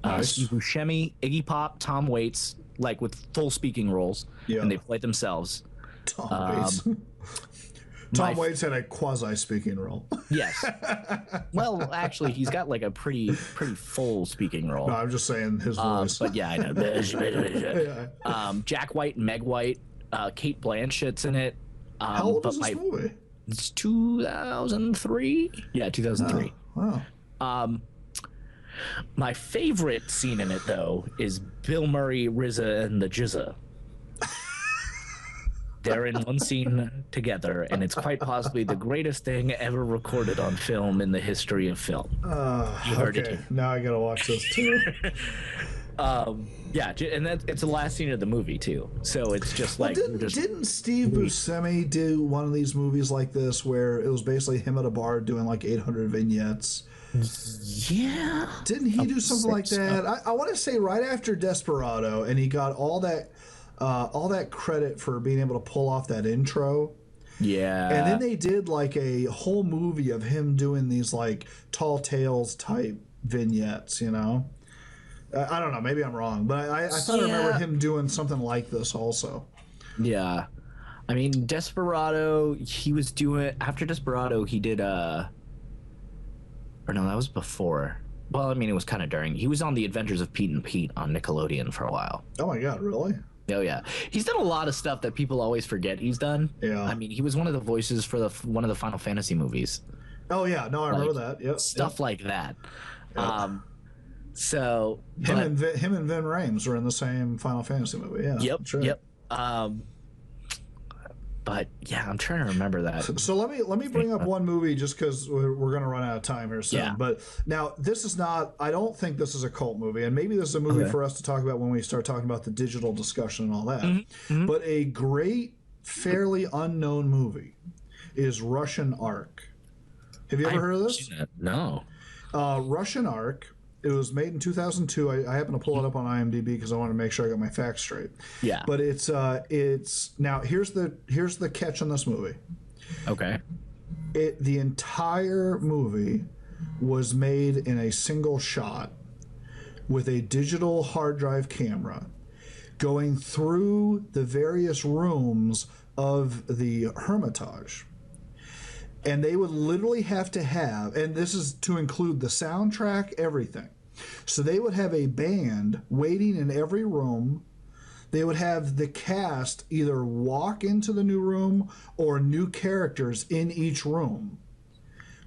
Nice.
Steve Buscemi, Iggy Pop, Tom Waits, like with full speaking roles, and they play themselves.
Tom Waits. Tom Waits had a quasi-speaking role.
Yes. Well, actually, he's got like a pretty full speaking role.
No, I'm just saying his voice.
But yeah, I know. Jack White and Meg White. Kate Blanchett's in it.
How old is this movie?
It's 2003. Yeah, 2003.
Oh, wow.
My favorite scene in it, though, is Bill Murray, RZA, and the Jizza. They're in one scene together, and it's quite possibly the greatest thing ever recorded on film in the history of film. You heard it.
Now I gotta watch this too.
Yeah, and it's the last scene of the movie too. So it's just like
didn't Steve Buscemi do one of these movies like this where it was basically him at a bar doing like 800 vignettes?
Yeah.
Didn't he do something like that? I want to say right after Desperado, and he got all that credit for being able to pull off that intro.
Yeah.
And then they did like a whole movie of him doing these like Tall Tales type vignettes, you know? I don't know. Maybe I'm wrong, but I thought I remember him doing something like this also.
Yeah. I mean, Desperado, he was doing... After Desperado, he did... Or no, that was before. Well, I mean, it was kind of during. He was on The Adventures of Pete and Pete on Nickelodeon for a while.
Oh my God, really?
Oh yeah, he's done a lot of stuff that people always forget he's done.
Yeah,
I mean, he was one of the voices for one of the Final Fantasy movies.
Oh yeah, no, I remember that. Yep,
stuff like that.
Yep.
So
him and Vin Rames were in the same Final Fantasy movie. Yeah.
Yep. Right. Yep. But yeah, I'm trying to remember that.
So let me bring up one movie just because we're going to run out of time here soon. Yeah. But now this is not. I don't think this is a cult movie, and maybe this is a movie for us to talk about when we start talking about the digital discussion and all that. Mm-hmm. But a great, fairly unknown movie is Russian Ark. Have you ever heard of this?
No.
Russian Ark. It was made in 2002. I happened to pull it up on IMDb because I wanted to make sure I got my facts straight.
Yeah.
But it's now here's the catch on this movie.
Okay.
The entire movie was made in a single shot with a digital hard drive camera going through the various rooms of the Hermitage. And they would literally have to have, and this is to include the soundtrack, everything. So they would have a band waiting in every room. They would have the cast either walk into the new room or new characters in each room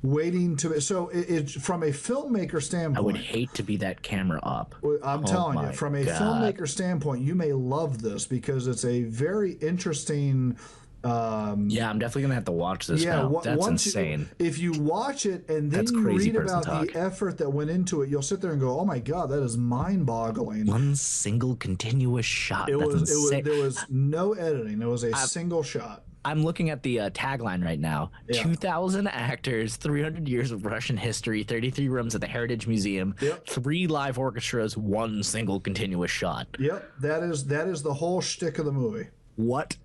waiting to. So it's from a filmmaker standpoint.
I would hate to be that camera op.
I'm telling you, from a filmmaker standpoint, you may love this because it's a very interesting.
Yeah, I'm definitely gonna have to watch this now. That's insane.
If you watch it and then you read about the effort that went into it, you'll sit there and go, "Oh my god, that is mind-boggling!"
One single continuous shot. There
was no editing. It was a single shot.
I'm looking at the tagline right now. 2,000 actors, 300 years of Russian history, 33 rooms at the Heritage Museum, 3 live orchestras, 1 single continuous shot.
Yep, that is the whole shtick of the movie.
What?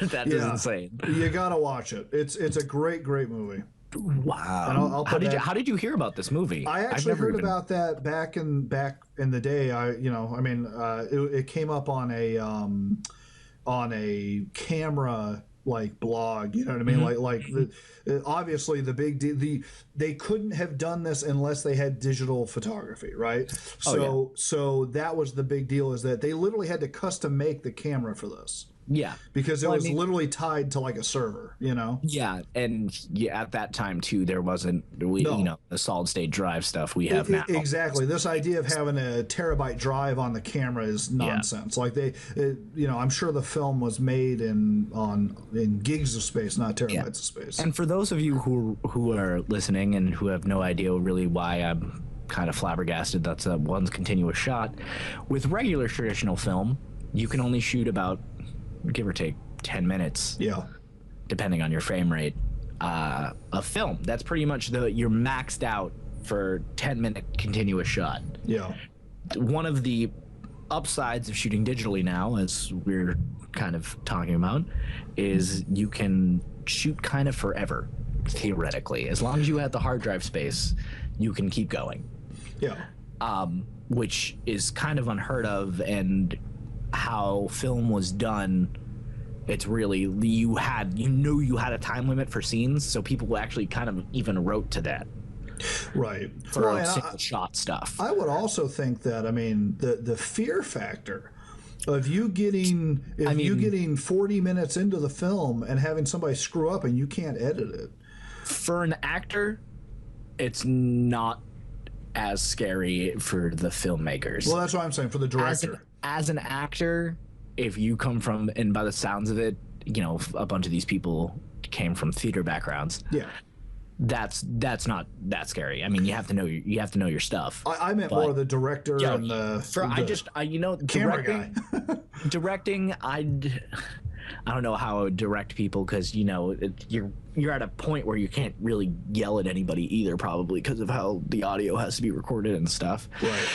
That is insane.
You gotta watch it. It's a great movie.
Wow. How did you hear about this movie?
I actually heard about that back in the day. It came up on a camera like blog, you know what I mean? Mm-hmm. Obviously the big they couldn't have done this unless they had digital photography, right? So that was the big deal, is that they literally had to custom make the camera for this.
Yeah,
because it was literally tied to like a server, you know.
Yeah, and at that time too, there wasn't the solid state drive stuff we have now.
Exactly. This idea of having a terabyte drive on the camera is nonsense. Like I'm sure the film was made in gigs of space, not terabytes of space.
And for those of you who are listening and who have no idea really why I'm kind of flabbergasted that's a one continuous shot, with regular traditional film, you can only shoot about, give or take, 10 minutes.
Yeah.
Depending on your frame rate, of film. That's pretty much you're maxed out for 10-minute continuous shot.
Yeah.
One of the upsides of shooting digitally now, as we're kind of talking about, is you can shoot kind of forever, theoretically. As long as you have the hard drive space, you can keep going.
Yeah.
Which is kind of unheard of, and how film was done, it's really you had a time limit for scenes, so people actually kind of even wrote to that,
right,
for single shot stuff.
I would also think that the fear factor of you getting 40 minutes into the film and having somebody screw up and you can't edit it,
for an actor, it's not as scary for the filmmakers.
Well, that's what I'm saying, for the director.
As an actor, if you come from, and by the sounds of it, a bunch of these people came from theater backgrounds.
Yeah,
that's not that scary. I mean, you have to know your stuff.
I meant more the director and the camera guy.
Directing, I don't know how I would direct people, because you're at a point where you can't really yell at anybody either, probably because of how the audio has to be recorded and stuff.
Right.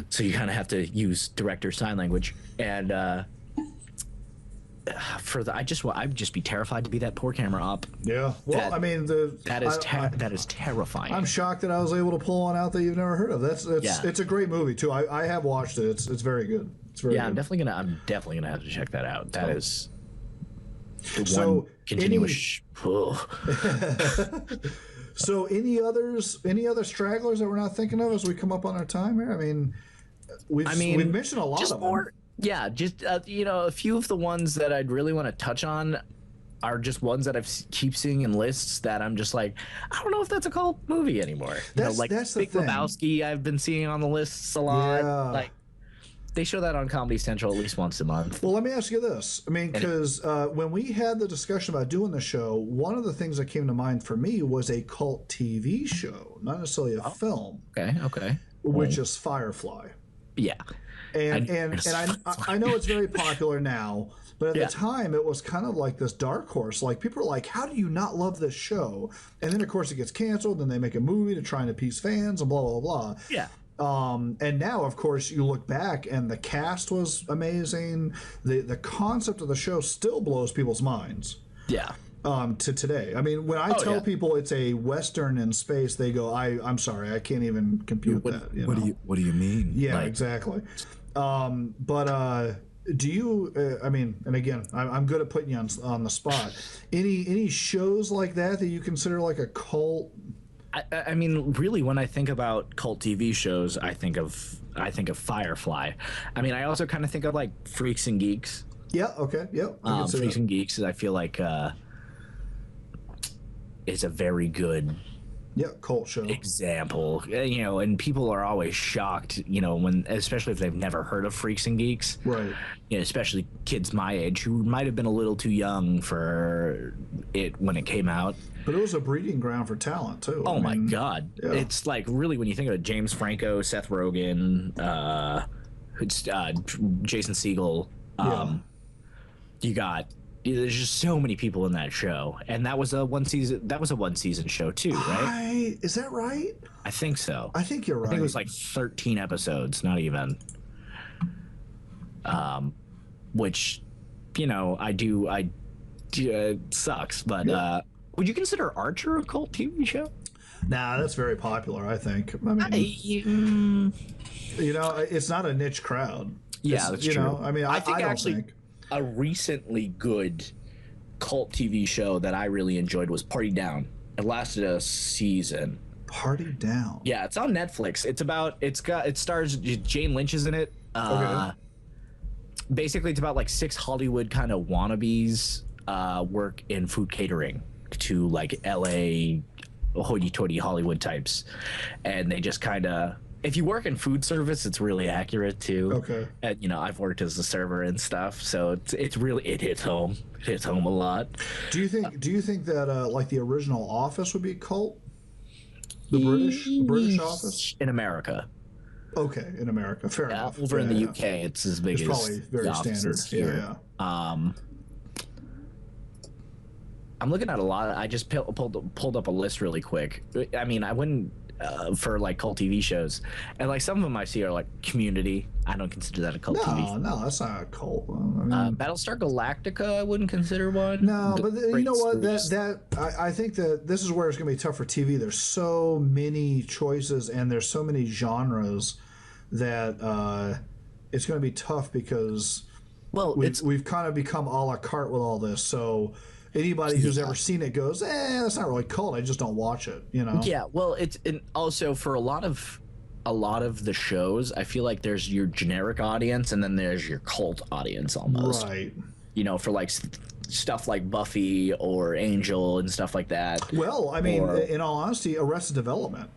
So you kind of have to use director sign language, and I'd just be terrified to be that poor camera op.
Yeah. Well,
that is terrifying.
I'm shocked that I was able to pull one out that you've never heard of. It's a great movie too. I have watched it. It's very good. It's very good.
I'm definitely gonna have to check that out. That is.
So
continuous.
So any other stragglers that we're not thinking of as we come up on our time here? I mean, we've mentioned a lot of them.
Yeah, just a few of the ones that I'd really want to touch on are just ones that I keep seeing in lists that I'm just like, I don't know if that's a cult movie anymore.
That's the
Big
thing.
Lebowski, I've been seeing on the lists a lot.
Yeah.
Like, they show that on Comedy Central at least once a month.
Well, let me ask you this. I mean, because when we had the discussion about doing the show, one of the things that came to mind for me was a cult TV show, not necessarily a film.
Okay.
Which is Firefly.
Yeah.
And I know it's very popular now, but at the time it was kind of like this dark horse. Like, people are like, how do you not love this show? And then of course it gets canceled, and they make a movie to try and appease fans and blah blah blah.
Yeah.
And now of course you look back and the cast was amazing. The concept of the show still blows people's minds.
Yeah.
to today. I mean, when I tell people it's a Western in space, they go, I'm sorry, I can't even compute that.
What do you mean?
Yeah, exactly. But do you, I mean, and again, I'm good at putting you on the spot. Any shows like that you consider like a cult?
I mean, really, when I think about cult TV shows, I think of Firefly. I mean, I also kind of think of like Freaks and Geeks.
Yeah. Okay. Yep.
Freaks and Geeks, I feel like is a very good
cult show
example. You know, and people are always shocked. You know, especially if they've never heard of Freaks and Geeks.
Right.
You know, especially kids my age who might have been a little too young for it when it came out.
But it was a breeding ground for talent too.
Oh my God! Yeah. It's like really when you think of it, James Franco, Seth Rogen, Jason Segel. You got there's just so many people in that show, and that was a one season show too, right?
Is that right?
I think so.
I think you're right.
I think it was like 13 episodes, not even. Which, you know, sucks, but. Would you consider Archer a cult TV show?
Nah, that's very popular, I think. I mean, you know, it's not a niche crowd.
Yeah, that's true.
Know, I mean, I think
actually a recently good cult TV show that I really enjoyed was Party Down. It lasted a season.
Party Down.
Yeah, it's on Netflix. It stars Jane Lynch is in it.
Okay.
Basically, it's about like 6 Hollywood kind of wannabes work in food catering to like LA hoity-toity Hollywood types, and they just kind of, if you work in food service, it's really accurate too.
Okay.
And you know, I've worked as a server and stuff, so it's really, it hits home a lot.
Do you think that like the original Office would be a cult? The British Office
in America.
Okay, in America, fair enough.
Over in the UK, it's as big as
probably very standard.
Here.
Yeah.
I'm looking at a lot. I just pulled up a list really quick. I mean, I wouldn't for like cult TV shows, and like some of them I see are like Community. I don't consider that a cult TV show.
No, that's not a cult. I mean,
Battlestar Galactica, I wouldn't consider one.
No, but you know what? I think that this is where it's going to be tough for TV. There's so many choices and there's so many genres that it's going to be tough because we've kind of become a la carte with all this. So anybody who's ever seen it goes, that's not really cult. I just don't watch it, you know?
Yeah, well, it's also for a lot of the shows, I feel like there's your generic audience and then there's your cult audience almost.
Right.
You know, for like stuff like Buffy or Angel and stuff like that.
Well, I mean, in all honesty, Arrested Development,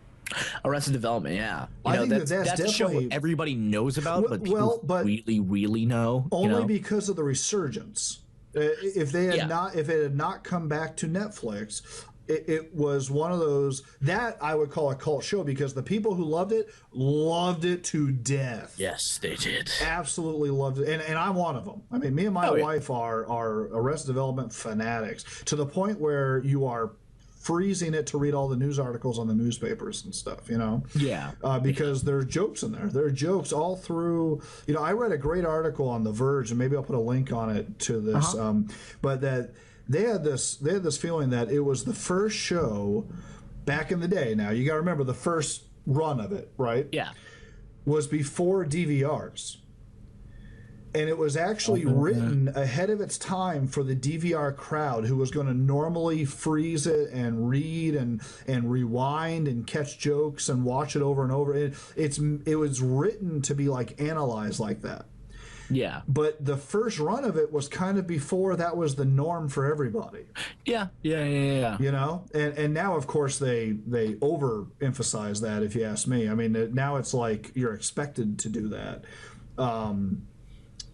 yeah. You know, that's
definitely
a show everybody knows about, but people really, really know.
Only because of the resurgence. If it had not come back to Netflix, it was one of those that I would call a cult show because the people who loved it to death.
Yes, they did.
Absolutely loved it, and I'm one of them. I mean, me and my wife are Arrested Development fanatics to the point where you are freezing it to read all the news articles on the newspapers and stuff, you know?
Yeah.
Because there are jokes in there. There are jokes all through. You know, I read a great article on The Verge, and maybe I'll put a link on it to this. But that they had this feeling that it was the first show back in the day. Now, you got to remember the first run of it, right?
Yeah.
Was before DVRs. And it was actually written ahead of its time for the DVR crowd who was going to normally freeze it and read and rewind and catch jokes and watch it over and over. It was written to be like analyzed like that.
Yeah.
But the first run of it was kind of before that was the norm for everybody.
Yeah.
You know? And now, of course, they overemphasize that, if you ask me. I mean, now it's like you're expected to do that.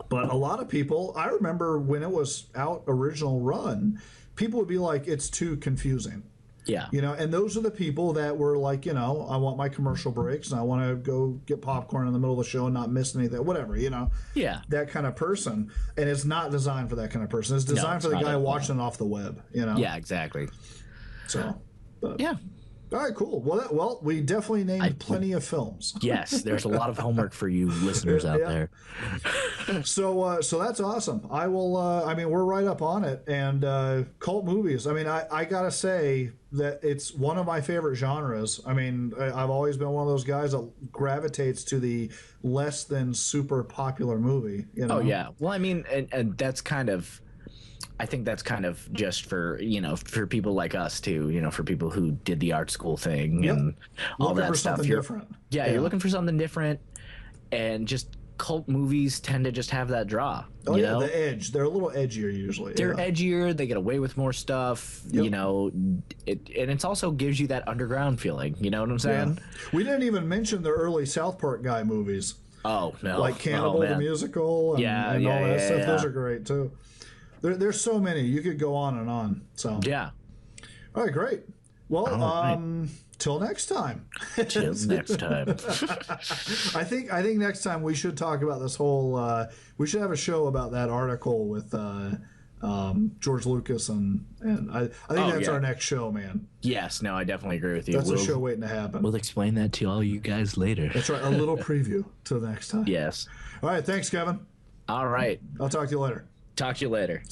But a lot of people, I remember when it was out original run, people would be like, it's too confusing.
Yeah.
You know, and those are the people that were like, you know, I want my commercial breaks and I want to go get popcorn in the middle of the show and not miss anything, whatever, you know.
Yeah.
That kind of person. And it's not designed for that kind of person. It's designed for the guy watching it off the web, you know.
Yeah, exactly.
So, but.
Yeah.
All right, cool. Well, we definitely named plenty of films.
Yes, there's a lot of homework for you listeners out there.
So that's awesome. I will. I mean, we're right up on it. And cult movies. I mean, I gotta say that it's one of my favorite genres. I mean, I've always been one of those guys that gravitates to the less than super popular movie. You know?
Oh yeah. Well, I mean, and that's kind of. I think that's kind of just for, for people like us too, for people who did the art school thing and all
looking
that
for
stuff.
Something different.
Yeah, you're looking for something different, and just cult movies tend to just have that draw.
Oh,
you
yeah,
know?
the edge. They're a little edgier usually.
They're edgier. They get away with more stuff. And it's also gives you that underground feeling. You know what I'm saying?
Yeah. We didn't even mention the early South Park guy movies.
Oh no,
like Cannibal the musical. And all that stuff. Those are great too. There's so many. You could go on and on. So
yeah.
All right, great. Well, till next time.
Till next time.
I think next time we should talk about this whole. We should have a show about that article with George Lucas and I think that's our next show, man.
Yes, no, I definitely agree with you.
That's a show waiting to happen.
We'll explain that to all you guys later.
That's right. A little preview till next time.
Yes.
All right. Thanks, Kevin.
All right.
I'll talk to you later.
Talk to you later.